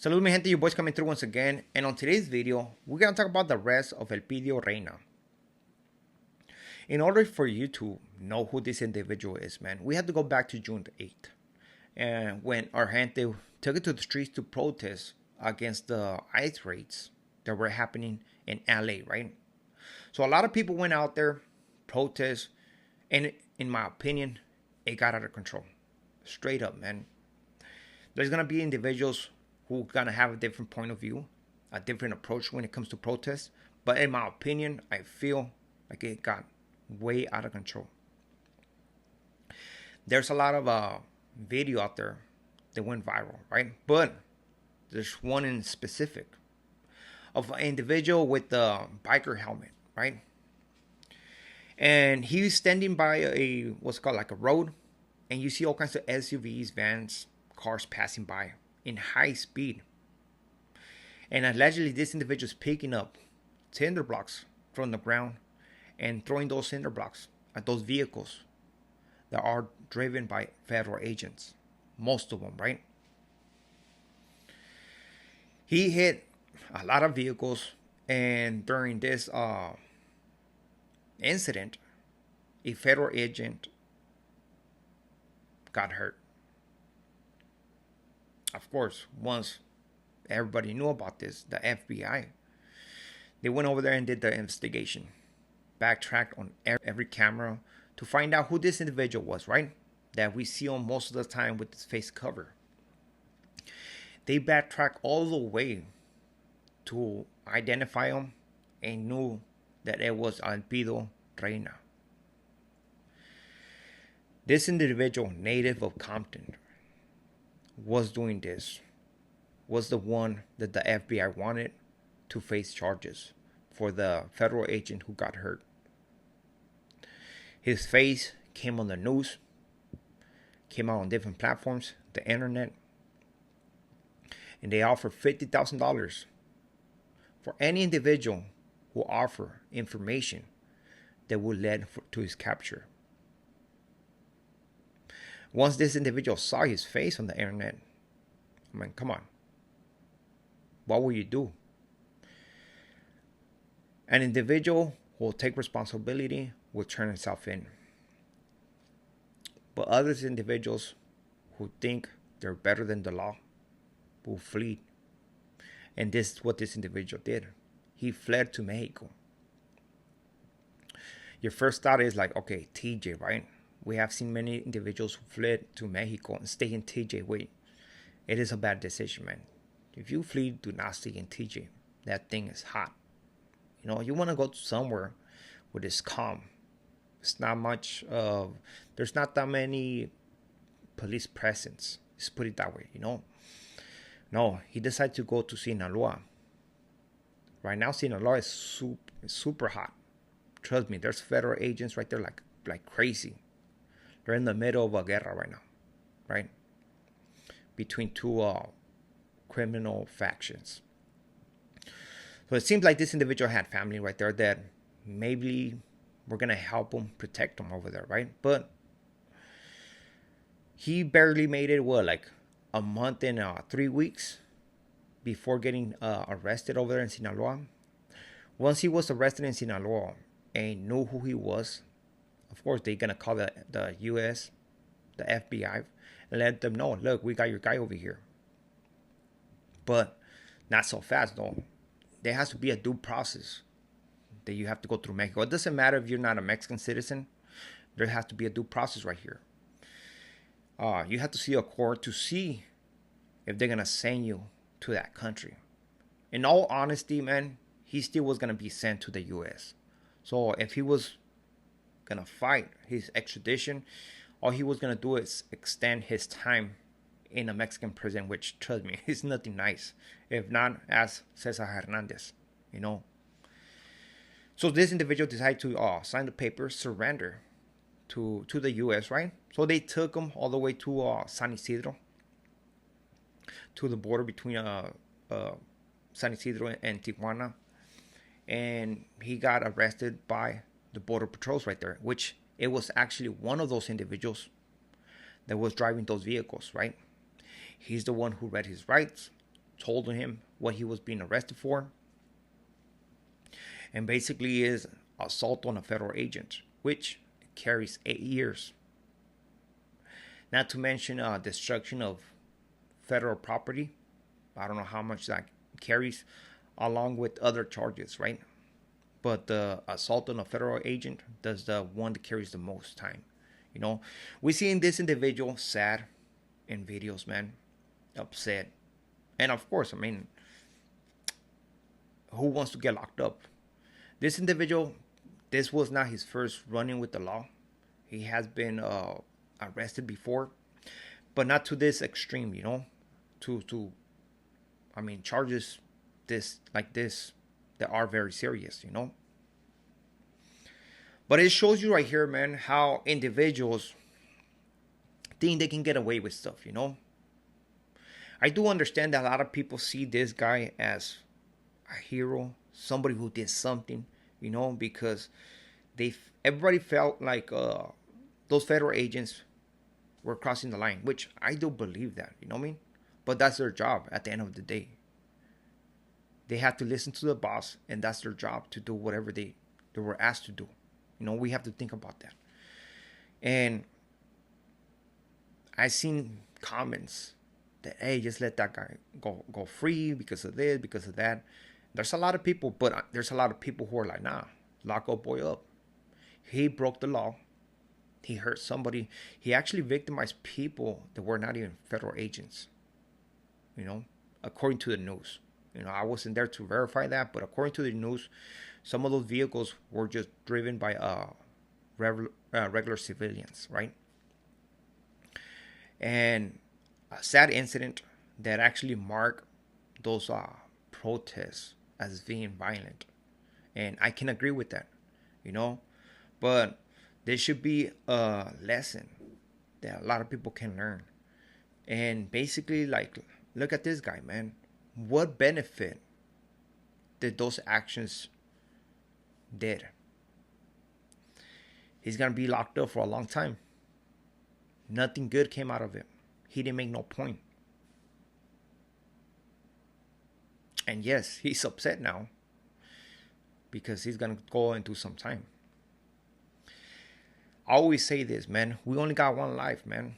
Salud mi gente, your boys coming through once again, and on today's video, we're going to talk about the arrest of Elpidio Reyna. In order for you to know who this individual is, man, we have to go back to June 8th, and when our gente took it to the streets to protest against the ICE raids that were happening in LA, right? So a lot of people went out there, protest, and in my opinion, it got out of control. Straight up, man. There's going to be individuals who gonna have a different point of view, a different approach when it comes to protests. But in my opinion, I feel like it got way out of control. There's a lot of video out there that went viral, right? But there's one in specific of an individual with the biker helmet, right? And he's standing by a what's called like a road, and you see all kinds of SUVs, vans, cars passing by in high speed. And allegedly this individual is picking up cinder blocks from the ground and throwing those cinder blocks at those vehicles that are driven by federal agents. Most of them, right? He hit a lot of vehicles, and during this incident, a federal agent got hurt. Of course, once everybody knew about this, the FBI, they went over there and did the investigation. Backtracked on every camera to find out who this individual was, right? That we see him most of the time with his face cover. They backtracked all the way to identify him and knew that it was Elpidio Reyna. This individual, native of Compton, was doing this, was the one that the FBI wanted to face charges for the federal agent who got hurt. His face came on the news, came out on different platforms, the internet, and they offered $50,000 for any individual who offer information that would lead to his capture. Once this individual saw his face on the internet, I mean, come on. What will you do? An individual who will take responsibility will turn himself in. But other individuals who think they're better than the law will flee. And this is what this individual did. He fled to Mexico. Your first thought is like, okay, TJ, right? We have seen many individuals who fled to Mexico and stay in TJ. Wait, it is a bad decision, man. If you flee, do not stay in TJ. That thing is hot. You know, you want to go to somewhere where it's calm. It's not much of, there's not that many police presence. Let's put it that way, you know. No, he decided to go to Sinaloa. Right now, Sinaloa is super hot. Trust me, there's federal agents right there like crazy. They're in the middle of a guerra right now, right? Between two criminal factions. So it seems like this individual had family right there that maybe we're going to help him, protect him over there, right? But he barely made it, like a month and 3 weeks before getting arrested over there in Sinaloa. Once he was arrested in Sinaloa and knew who he was, of course, they're going to call the U.S., the FBI, and let them know, look, we got your guy over here. But not so fast, though. There has to be a due process that you have to go through Mexico. It doesn't matter if you're not a Mexican citizen. There has to be a due process right here. You have to see a court to see if they're going to send you to that country. In all honesty, man, he still was going to be sent to the U.S. So if he was gonna fight his extradition, all he was gonna do is extend his time in a Mexican prison, which, trust me, is nothing nice. If not, as Cesar Hernandez, you know. So this individual decided to sign the papers, surrender to the U.S., right? So they took him all the way to San Isidro, to the border between San Isidro and Tijuana, and he got arrested by the border patrols right there, which it was actually one of those individuals that was driving those vehicles, right? He's the one who read his rights, told him what he was being arrested for, and basically is assault on a federal agent, which carries 8 years. Not to mention destruction of federal property. I don't know how much that carries, along with other charges, right? But the assault on a federal agent does the one that carries the most time. You know, we see in this individual sad in videos, man, upset. And of course, I mean, who wants to get locked up? This individual, this was not his first run-in with the law. He has been arrested before, but not to this extreme, you know, I mean, charges this that are very serious, you know. But it shows you right here, man, how individuals think they can get away with stuff, you know. I do understand that a lot of people see this guy as a hero, somebody who did something, you know, because everybody felt like those federal agents were crossing the line, which I do believe that, you know what I mean? But that's their job at the end of the day. They have to listen to the boss, and that's their job, to do whatever they were asked to do. You know, we have to think about that. And I've seen comments that, hey, just let that guy go free because of this, because of that. There's a lot of people, but there's a lot of people who are like, nah, lock up, boy up. He broke the law. He hurt somebody. He actually victimized people that were not even federal agents. You know, according to the news. You know, I wasn't there to verify that, but according to the news, some of those vehicles were just driven by regular civilians, right? And a sad incident that actually marked those protests as being violent. And I can agree with that, you know. But there should be a lesson that a lot of people can learn. And basically, like, look at this guy, man. What benefit did those actions did? He's going to be locked up for a long time. Nothing good came out of it. He didn't make no point. And yes, he's upset now because he's going to go into some time. I always say this, man. We only got one life, man.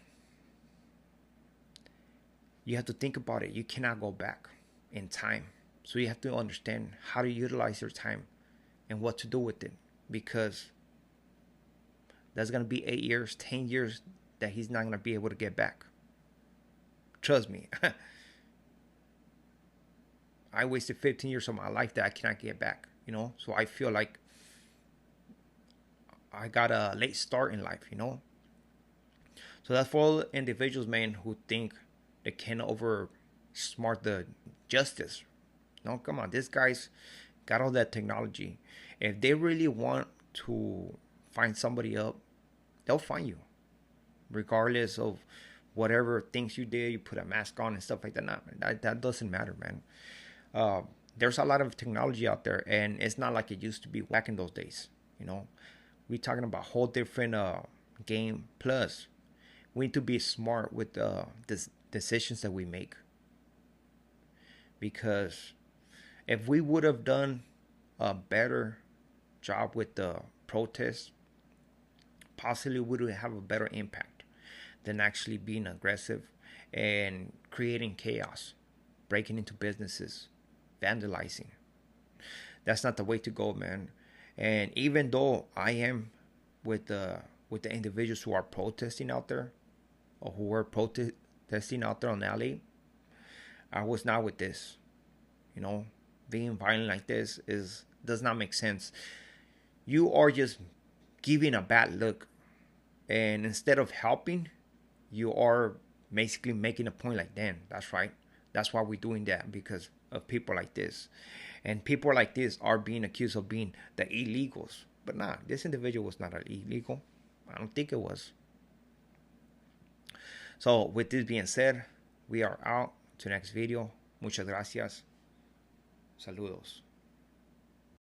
You have to think about it. You cannot go back in time. So you have to understand how to utilize your time and what to do with it. Because that's going to be 8 years, 10 years that he's not going to be able to get back. Trust me. I wasted 15 years of my life that I cannot get back, you know. So I feel like I got a late start in life, you know. So that's for all individuals, man, who think they can oversmart the justice. No, come on. This guy's got all that technology. If they really want to find somebody up, they'll find you. Regardless of whatever things you did, you put a mask on and stuff like that. Nah, that doesn't matter, man. There's a lot of technology out there, and it's not like it used to be back in those days. You know, we're talking about a whole different game. Plus, we need to be smart with the decisions that we make. Because if we would have done a better job with the protests, possibly we would have a better impact than actually being aggressive and creating chaos, breaking into businesses, vandalizing. That's not the way to go, man. And even though I am with the individuals who are protesting out there, or who were protesting out there on alley, I was not with this. You know, being violent like this does not make sense. You are just giving a bad look, and instead of helping, you are basically making a point like, damn, that's right. That's why we're doing that, because of people like this. And people like this are being accused of being the illegals. But nah, this individual was not an illegal. I don't think it was. So with this being said, we are out to next video. Muchas gracias. Saludos.